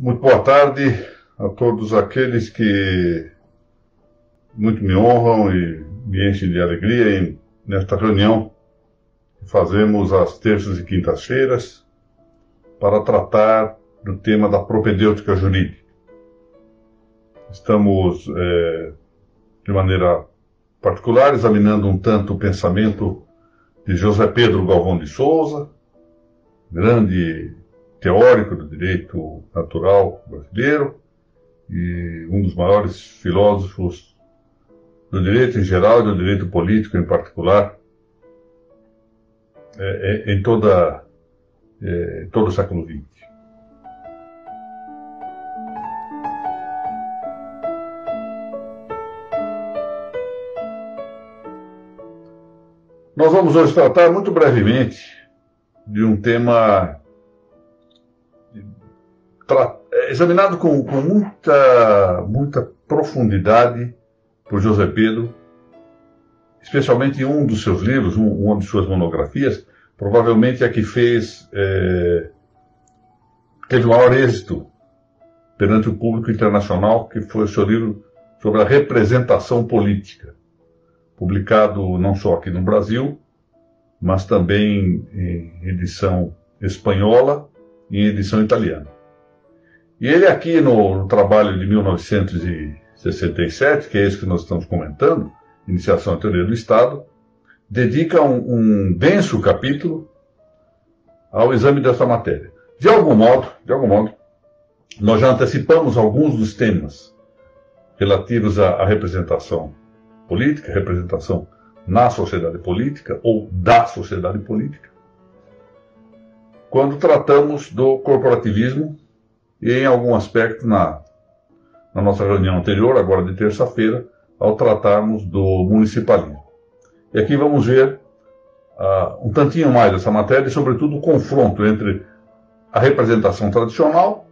Muito boa tarde a todos aqueles que muito me honram e me enchem de alegria nesta reunião que fazemos às terças e quintas-feiras para tratar do tema da propedêutica jurídica. Estamos, de maneira particular, examinando um tanto o pensamento de José Pedro Galvão de Souza, grande teórico do direito natural brasileiro e um dos maiores filósofos do direito em geral e do direito político em particular em todo o século XX. Nós vamos hoje tratar muito brevemente de um tema examinado com muita profundidade por José Pedro, especialmente em um dos seus livros, uma de suas monografias, provavelmente a que teve o maior êxito perante o público internacional, que foi o seu livro sobre a representação política, publicado não só aqui no Brasil, mas também em edição espanhola e em edição italiana. E ele aqui no trabalho de 1967, que é esse que nós estamos comentando, Iniciação à Teoria do Estado, dedica um denso capítulo ao exame dessa matéria. De algum modo, nós já antecipamos alguns dos temas relativos à representação política, representação na sociedade política ou da sociedade política, quando tratamos do corporativismo e em algum aspecto na nossa reunião anterior, agora de terça-feira, ao tratarmos do municipalismo. E aqui vamos ver um tantinho mais dessa matéria e, sobretudo, o confronto entre a representação tradicional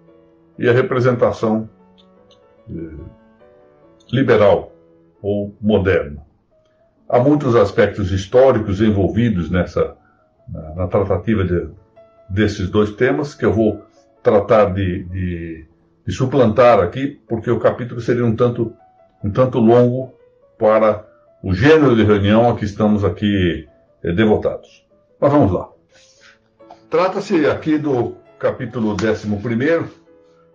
e a representação liberal ou moderna. Há muitos aspectos históricos envolvidos na tratativa desses dois temas, que eu vou tratar de suplantar aqui, porque o capítulo seria um tanto longo para o gênero de reunião a que estamos aqui devotados. Mas vamos lá. Trata-se aqui do capítulo 11º,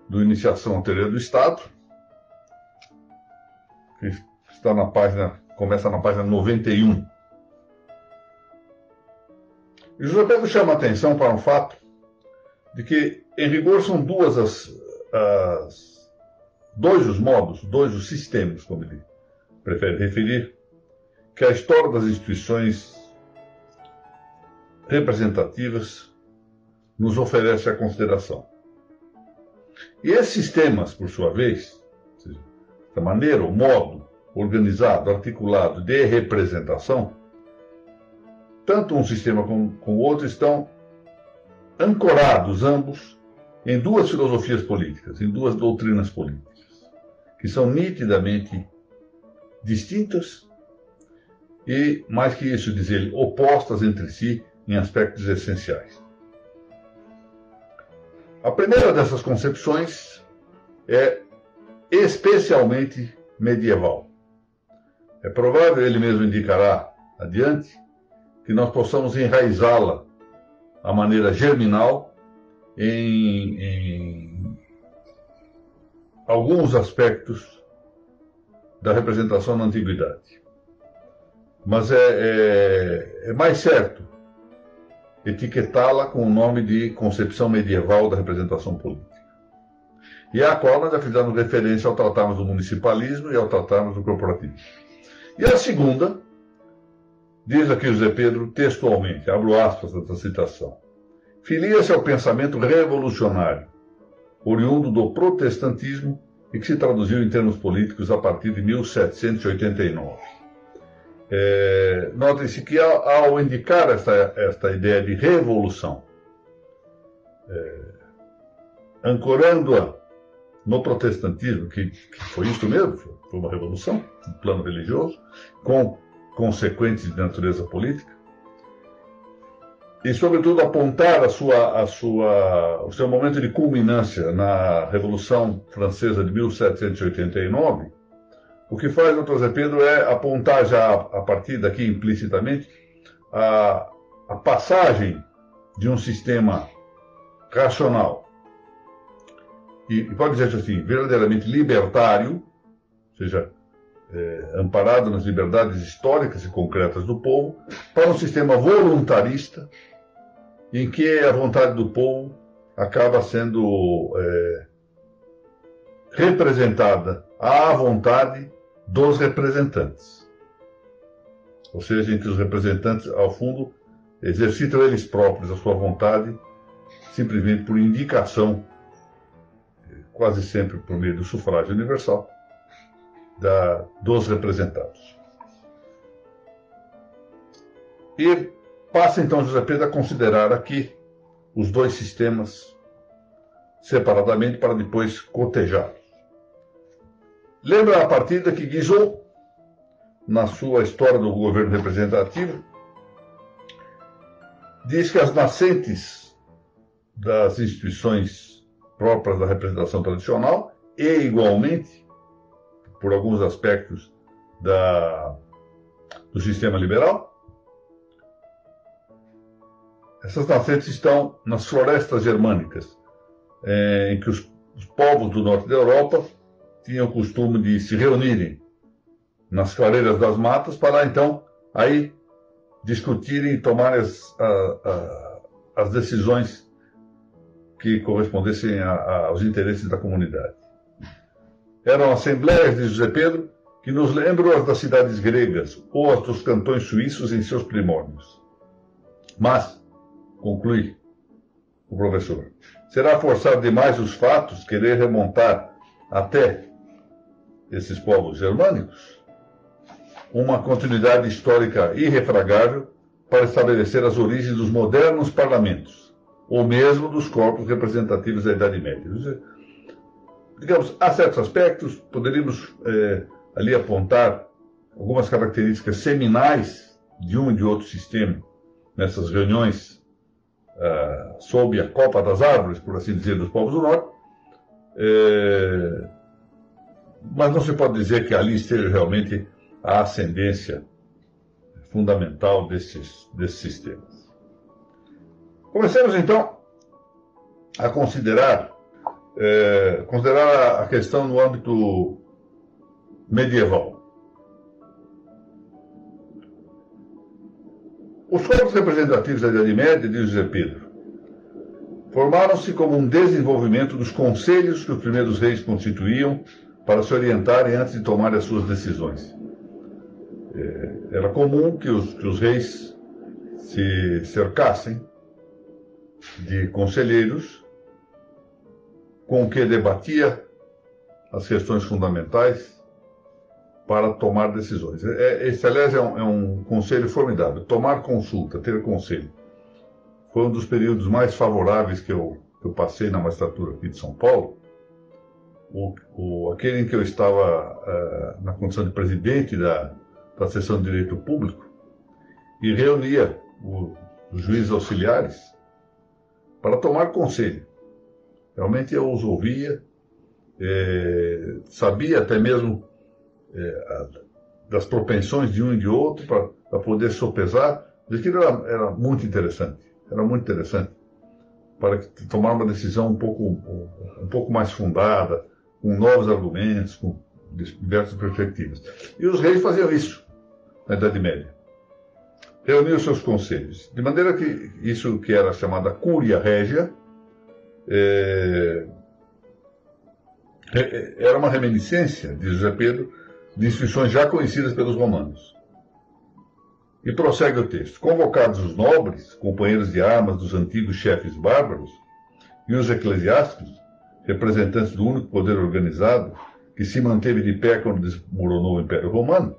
do Iniciação à Teoria do Estado, que está começa na página 91. E José Pedro chama a atenção para um fato de que, em rigor, são dois os modos, dois os sistemas, como ele prefere referir, que a história das instituições representativas nos oferece à consideração. E esses sistemas, por sua vez, da maneira, o modo organizado, articulado de representação, tanto um sistema como o outro estão ancorados ambos em duas filosofias políticas, em duas doutrinas políticas, que são nitidamente distintas e, mais que isso dizer, opostas entre si em aspectos essenciais. A primeira dessas concepções é especialmente medieval. É provável, ele mesmo indicará adiante, que nós possamos enraizá-la a maneira germinal em alguns aspectos da representação na antiguidade. Mas é mais certo etiquetá-la com o nome de concepção medieval da representação política. E à qual nós já fizemos referência ao tratarmos do municipalismo e ao tratarmos do corporativismo. E a segunda, diz aqui José Pedro textualmente, abro aspas dessa citação, filia-se ao pensamento revolucionário, oriundo do protestantismo e que se traduziu em termos políticos a partir de 1789. Notem-se que ao indicar esta ideia de revolução, ancorando-a no protestantismo, que foi isso mesmo, foi uma revolução no plano religioso, com consequentes de natureza política, e, sobretudo, apontar o seu momento de culminância na Revolução Francesa de 1789, o que faz o Dr. Zé Pedro é apontar já, a partir daqui, implicitamente, a passagem de um sistema racional e pode dizer assim, verdadeiramente libertário, ou seja, amparado nas liberdades históricas e concretas do povo, para um sistema voluntarista, em que a vontade do povo acaba sendo representada à vontade dos representantes. Ou seja, em que os representantes, ao fundo, exercitam eles próprios a sua vontade, simplesmente por indicação, quase sempre por meio do sufrágio universal, dos representados. E passa então José Pedro a considerar aqui os dois sistemas separadamente para depois cotejá-los. Lembra a partida que Guizot, na sua história do governo representativo, diz que as nascentes das instituições próprias da representação tradicional e, igualmente, por alguns aspectos do sistema liberal, essas nascentes estão nas florestas germânicas, em que os povos do norte da Europa tinham o costume de se reunirem nas clareiras das matas para, então, aí discutirem e tomarem as decisões que correspondessem aos interesses da comunidade. Eram assembleias de José Pedro que nos lembram as das cidades gregas ou as dos cantões suíços em seus primórdios. Mas, conclui o professor, será forçar demais os fatos querer remontar até esses povos germânicos uma continuidade histórica irrefragável para estabelecer as origens dos modernos parlamentos, ou mesmo dos corpos representativos da Idade Média. Digamos, há certos aspectos, poderíamos ali apontar algumas características seminais de um e de outro sistema, nessas reuniões sob a copa das árvores, por assim dizer, dos povos do Norte, mas não se pode dizer que ali esteja realmente a ascendência fundamental desses sistemas. Comecemos, então, a considerar a questão no âmbito medieval. Os corpos representativos da Idade Média, diz José Pedro, formaram-se como um desenvolvimento dos conselhos que os primeiros reis constituíam para se orientarem antes de tomarem as suas decisões. Era comum que os reis se cercassem de conselheiros com que debatia as questões fundamentais para tomar decisões. Esse, aliás, é um conselho formidável. Tomar consulta, ter conselho. Foi um dos períodos mais favoráveis que eu passei na magistratura aqui de São Paulo. Aquele em que eu estava na condição de presidente da seção de Direito Público e reunia os juízes auxiliares para tomar conselho. Realmente eu os ouvia, sabia até mesmo das propensões de um e de outro para poder sopesar. Aquilo era muito interessante. Era muito interessante para tomar uma decisão um pouco mais fundada, com novos argumentos, com diversas perspectivas. E os reis faziam isso na Idade Média. Reuniam seus conselhos. De maneira que isso que era chamada Cúria Régia era uma reminiscência, diz José Pedro, de instituições já conhecidas pelos romanos. E prossegue o texto. Convocados os nobres, companheiros de armas dos antigos chefes bárbaros, e os eclesiásticos, representantes do único poder organizado que se manteve de pé quando desmoronou o Império Romano,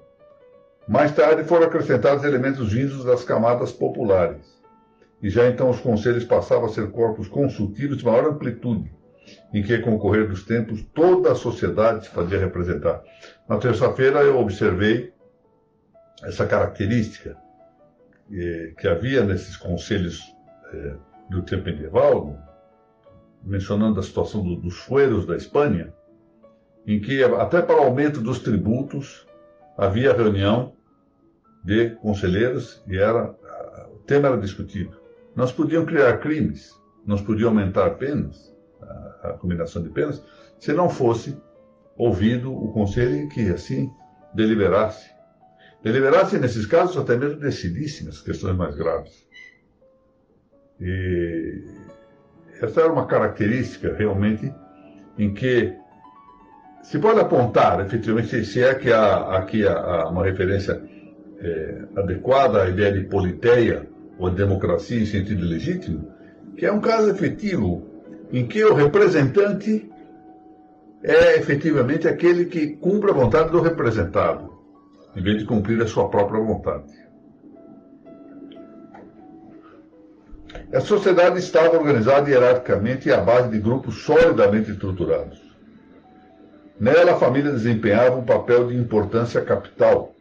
mais tarde foram acrescentados elementos vindos das camadas populares. E já então os conselhos passavam a ser corpos consultivos de maior amplitude, em que, com o correr dos tempos, toda a sociedade se fazia representar. Na terça-feira eu observei essa característica que havia nesses conselhos do tempo medieval, mencionando a situação dos fueros da Espanha, em que até para o aumento dos tributos havia reunião de conselheiros e o tema era discutido. Não se podiam criar crimes, não se podia aumentar penas, a combinação de penas, se não fosse ouvido o conselho que assim deliberasse. Deliberasse, nesses casos, até mesmo decidisse nas questões mais graves. E essa era uma característica, realmente, em que se pode apontar, efetivamente, se é que há aqui uma referência adequada à ideia de politeia, ou democracia em sentido legítimo, que é um caso efetivo em que o representante é efetivamente aquele que cumpre a vontade do representado, em vez de cumprir a sua própria vontade. A sociedade estava organizada hierarquicamente e à base de grupos solidamente estruturados. Nela, a família desempenhava um papel de importância capital,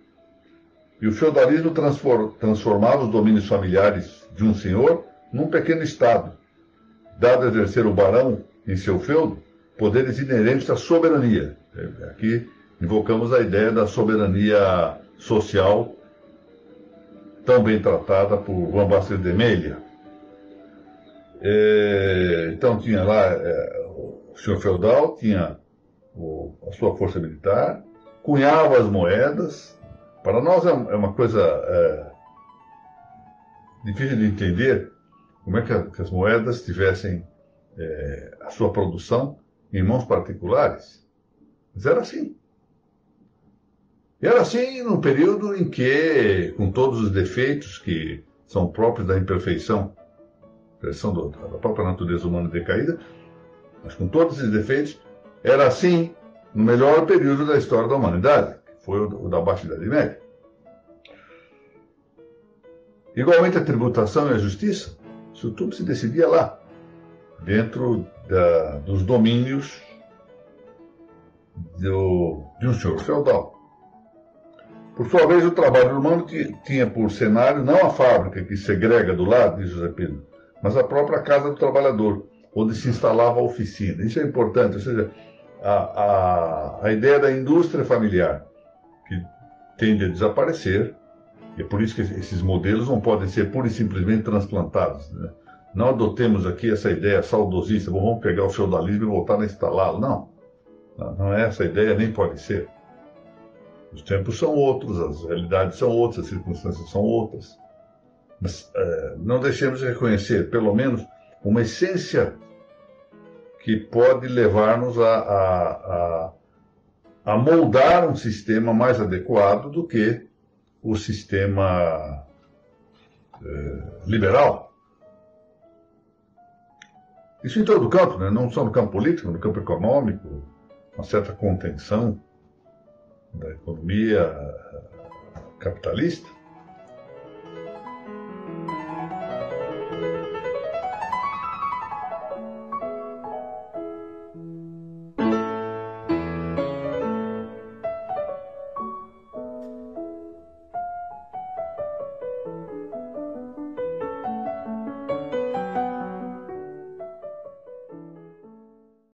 e o feudalismo transformava os domínios familiares de um senhor num pequeno estado, dado a exercer o barão em seu feudo poderes inerentes à soberania. Aqui invocamos a ideia da soberania social, tão bem tratada por Juan Vázquez de Mella. Então tinha lá o senhor feudal, tinha a sua força militar, cunhava as moedas. Para nós é uma coisa difícil de entender como é que as moedas tivessem a sua produção em mãos particulares. Mas era assim. E era assim num período em que, com todos os defeitos que são próprios da imperfeição, da própria natureza humana decaída, mas com todos esses defeitos, era assim no melhor período da história da humanidade, que foi o da Baixa Idade Média. Igualmente a tributação e a justiça, isso tudo se decidia lá, dentro dos domínios de um senhor feudal. Por sua vez, o trabalho humano tinha por cenário não a fábrica que segrega do lado, diz José Pedro, mas a própria casa do trabalhador, onde se instalava a oficina. Isso é importante, ou seja, a ideia da indústria familiar, que tende a desaparecer, e é por isso que esses modelos não podem ser pura e simplesmente transplantados, né? Não adotemos aqui essa ideia saudosista, vamos pegar o feudalismo e voltar a instalá-lo. Não é essa a ideia, nem pode ser. Os tempos são outros, as realidades são outras, as circunstâncias são outras. Mas não deixemos de reconhecer, pelo menos, uma essência que pode levar-nos a moldar um sistema mais adequado do que o sistema liberal. Isso em todo o campo, né? Não só no campo político, no campo econômico, uma certa contenção da economia capitalista.